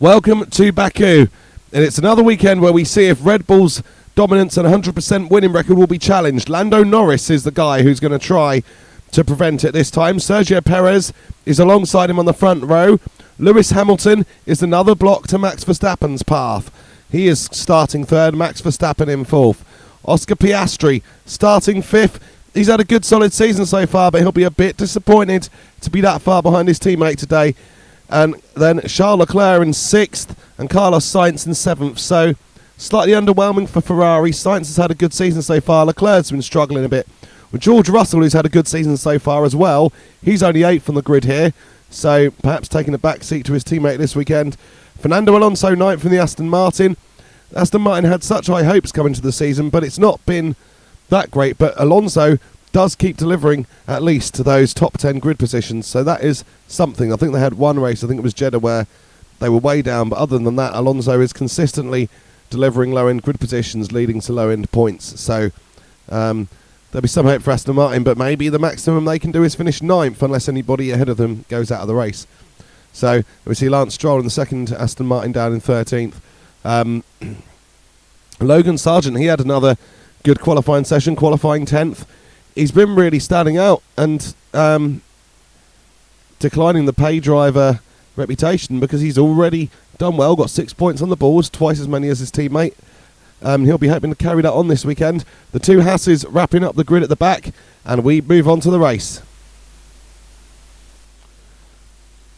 Welcome to Baku, and it's another weekend where we see if Red Bull's dominance and 100% winning record will be challenged. Lando Norris is the guy who's going to try to prevent it this time. Sergioperez is alongside him on the front row. Lewis Hamilton is another block to Max Verstappen's path. He is starting third, Max Verstappen in fourth. Oscarpiastri starting fifth. He's had a good solid season so far, but he'll be a bit disappointed to be that far behind his teammate today. And then Charles Leclerc in sixth and Carlos Sainz in seventh. So slightly underwhelming for Ferrari. Sainz has had a good season so far. Leclerc's been struggling a bit. With George Russell, who's had a good season so far as well, he's only eighth on the grid here. So perhaps taking a back seat to his teammate this weekend. Fernandoalonso ninth from the Aston Martin. Aston Martin had such high hopes coming to the season, but it's not been that great. But Alonso does keep delivering at least to those top 10 grid positions, so that is something. I think they had one race, I think it was Jeddah, where they were way down, but other than that, Alonso is consistently delivering low-end grid positions, leading to low-end points. So there'll be some hope for Aston Martin, but maybe the maximum they can do is finish ninth, unless anybody ahead of them goes out of the race. So we see Lance Stroll in the second, Aston Martin down in 13th. Logan Sargent, he had another good qualifying session, qualifying 10th. He's been really standing out and declining the pay driver reputation because he's already done well, got 6 points on the board, twice as many as his teammate. He'll be hoping to carry that on this weekend. The two Hasses wrapping up the grid at the back, and we move on to the race.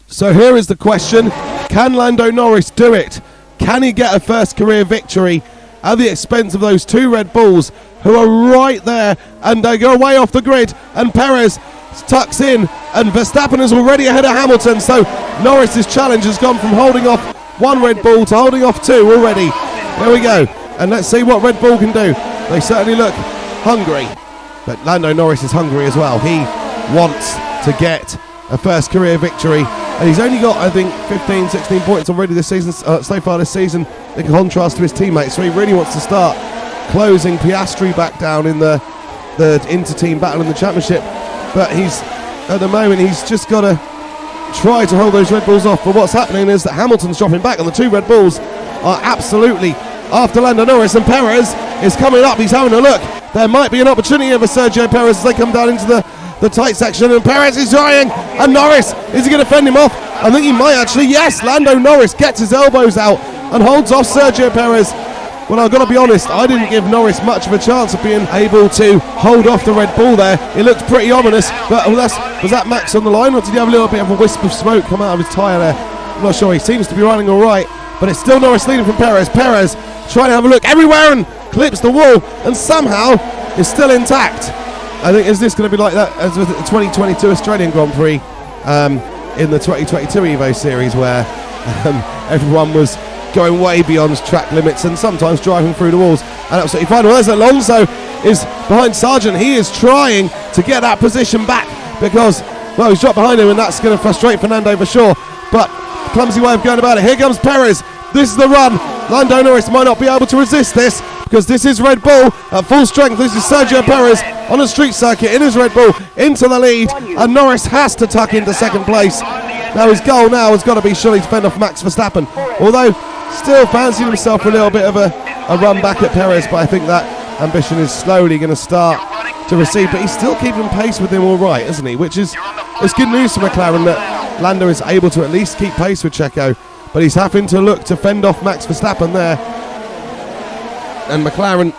So here is the question: can Lando Norris do it? Can he get a first career victory at the expense of those two Red Bulls who are right there, and they go away off the grid, and Perez tucks in, and Verstappen is already ahead of Hamilton, so Norris's challenge has gone from holding off one Red Bull to holding off two already. There we go, and let's see what Red Bull can do. They certainly look hungry, but Lando Norris is hungry as well. He wants to get a first career victory, and he's only got, I think, 15, 16 points already this season, so far this season, in contrast to his teammates, so he really wants to start closing Piastri back down in the inter-team battle in the championship. But at the moment, he's just got to try to hold those Red Bulls off. But what's happening is that Hamilton's dropping back, and the two Red Bulls are absolutely after Lando Norris, and Perez is coming up. He's having a look. There might be an opportunity for Sergioperez as they come down into the tight section, and Perez is trying, and Norris, is he going to fend him off? I think he might actually. Yes, Lando Norris gets his elbows out and holds off Sergioperez. Well, I've got to be honest, I didn't give Norris much of a chance of being able to hold off the Red Bull there. It looked pretty ominous, but was that Max on the line, or did he have a little bit of a wisp of smoke come out of his tyre there? I'm not sure. He seems to be running all right, but it's still Norris leading from Perez. Perez trying to have a look everywhere and clips the wall, and somehow is still intact. I think, is this going to be like that as with the 2022 Australian Grand Prix in the 2022 Evo Series, where everyone was going way beyond track limits and sometimes driving through the walls, and absolutely fine. Well, as Alonso is behind Sargent, he is trying to get that position back because, well, he's dropped behind him, and that's going to frustrate Fernando for sure, but clumsy way of going about it. Here comes Perez. This is the run. Lando Norris might not be able to resist this because this is Red Bull at full strength. This is Sergioperez on a street circuit in his Red Bull into the lead, and Norris has to tuck into second place. Now his goal now has got to be surely to fend off Max Verstappen, although still fancying himself a little bit of a run back at Perez, but I think that ambition is slowly going to start to recede, but he's still keeping pace with him all right, isn't he? Which is good news for McLaren, that Lando is able to at least keep pace with Checo, but he's having to look to fend off Max Verstappen there. And McLaren,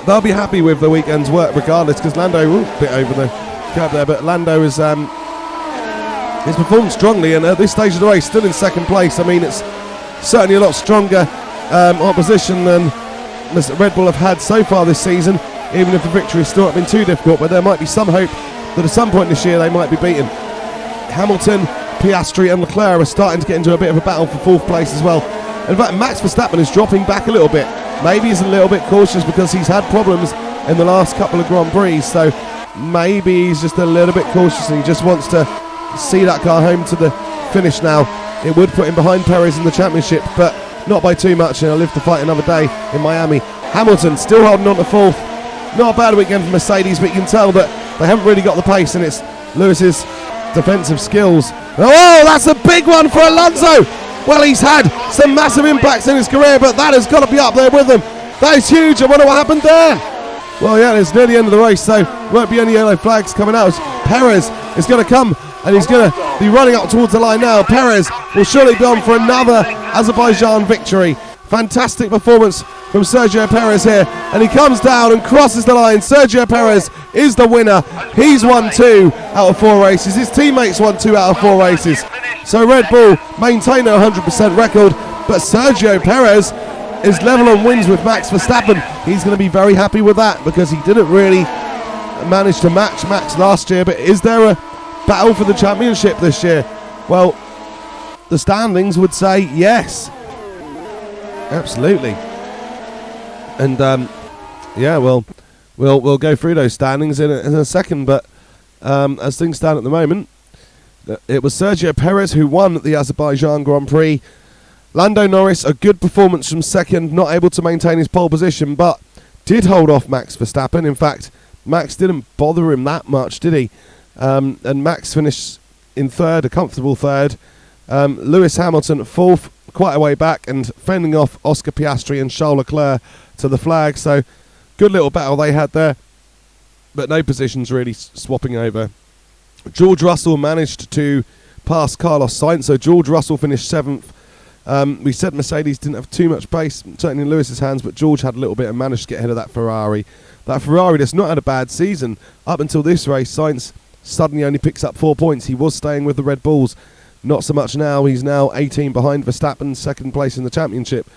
they'll be happy with the weekend's work regardless, because Lando, a bit over the curb there, but Lando is he's performed strongly, and at this stage of the race, still in second place. I mean, it's certainly a lot stronger opposition than Red Bull have had so far this season, even if the victory has still not been too difficult, but there might be some hope that at some point this year they might be beaten. Hamilton, Piastri and Leclerc are starting to get into a bit of a battle for fourth place as well. In fact, Max Verstappen is dropping back a little bit. Maybe he's a little bit cautious because he's had problems in the last couple of Grand Prix, so maybe he's just a little bit cautious and he just wants to see that car home to the finish now. It would put him behind Perez in the championship, but not by too much, and he'll live to fight another day in Miami. Hamilton still holding on to fourth. Not a bad weekend for Mercedes, but you can tell that they haven't really got the pace, and it's Lewis's defensive skills. Oh, that's a big one for Alonso. Well, he's had some massive impacts in his career, but that has got to be up there with him. That is huge. I wonder what happened there. Well, yeah, it's near the end of the race, so won't be any yellow flags coming out. Perez is going to come, and he's going to be running up towards the line now. Perez will surely be on for another Azerbaijan victory. Fantastic performance from Sergio Perez here, and he comes down and crosses the line. Sergio Perez is the winner. He's won 2 out of 4 races. His teammates won 2 out of 4 races. So Red Bull maintain their 100% record, but Sergio Perez is level on wins with Max Verstappen. He's going to be very happy with that because he didn't really manage to match Max last year. But is there a battle for the championship this year? Well, the standings would say yes. Absolutely. And yeah, well, we'll go through those standings in a second. But as things stand at the moment, it was Sergio Perez who won the Azerbaijan Grand Prix. Lando Norris, a good performance from second, not able to maintain his pole position, but did hold off Max Verstappen. In fact, Max didn't bother him that much, did he? And Max finished in third, a comfortable third. Lewis Hamilton fourth, quite a way back, and fending off Oscar Piastri and Charles Leclerc to the flag. So, good little battle they had there, but no positions really swapping over. George Russell managed to pass Carlos Sainz, so George Russell finished 7th. We said Mercedes didn't have too much pace, certainly in Lewis's hands, but George had a little bit and managed to get ahead of that Ferrari. That Ferrari that's not had a bad season up until this race. Sainz suddenly only picks up 4 points. He was staying with the Red Bulls, not so much now. He's now 18 behind Verstappen, second place in the championship.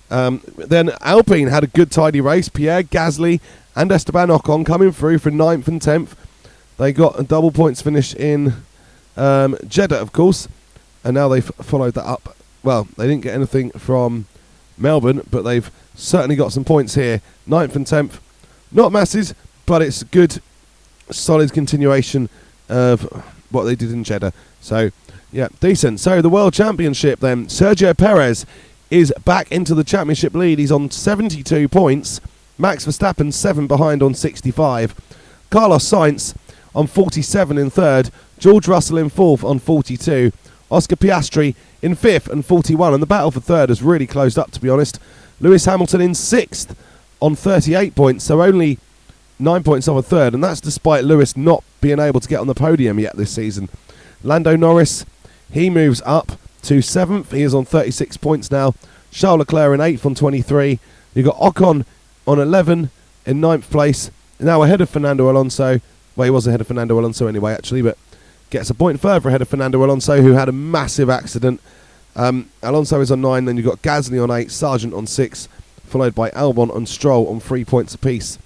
Then Alpine had a good tidy race. Pierre Gasly and Esteban Ocon coming through for 9th and 10th. They got a double points finish in Jeddah, of course, and now they've followed that up. Well, they didn't get anything from Melbourne, but they've certainly got some points here. 9th and 10th. Not masses, but it's a good, solid continuation of what they did in Jeddah. So, yeah, decent. So, the World Championship then. Sergio Perez is back into the championship lead. He's on 72 points. Max Verstappen 7 behind on 65. Carlos Sainz on 47 in third. George Russell in fourth on 42. Oscar Piastri in 5th and 41, and the battle for third has really closed up, to be honest. Lewis Hamilton in 6th on 38 points, so only 9 points off a third, and that's despite Lewis not being able to get on the podium yet this season. Lando Norris, he moves up to 7th. He is on 36 points now. Charles Leclerc in 8th on 23. You've got Ocon on 11 in 9th place, now ahead of Fernando Alonso. Well, he was ahead of Fernando Alonso anyway, actually, but gets a point further ahead of Fernando Alonso, who had a massive accident. Alonso is on 9, then you've got Gasly on 8, Sargent on 6, followed by Albon and Stroll on 3 points apiece.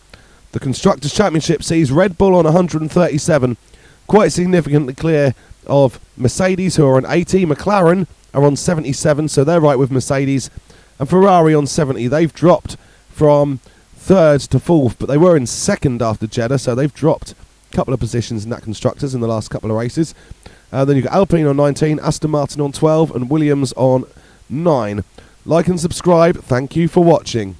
The Constructors' Championship sees Red Bull on 137, quite significantly clear of Mercedes, who are on 80. McLaren are on 77, so they're right with Mercedes. And Ferrari on 70. They've dropped from 3rd to 4th, but they were in 2nd after Jeddah, so they've dropped couple of positions in that Constructors in the last couple of races. Then you've got Alpine on 19, Aston Martin on 12, and Williams on 9. Like and subscribe. Thank you for watching.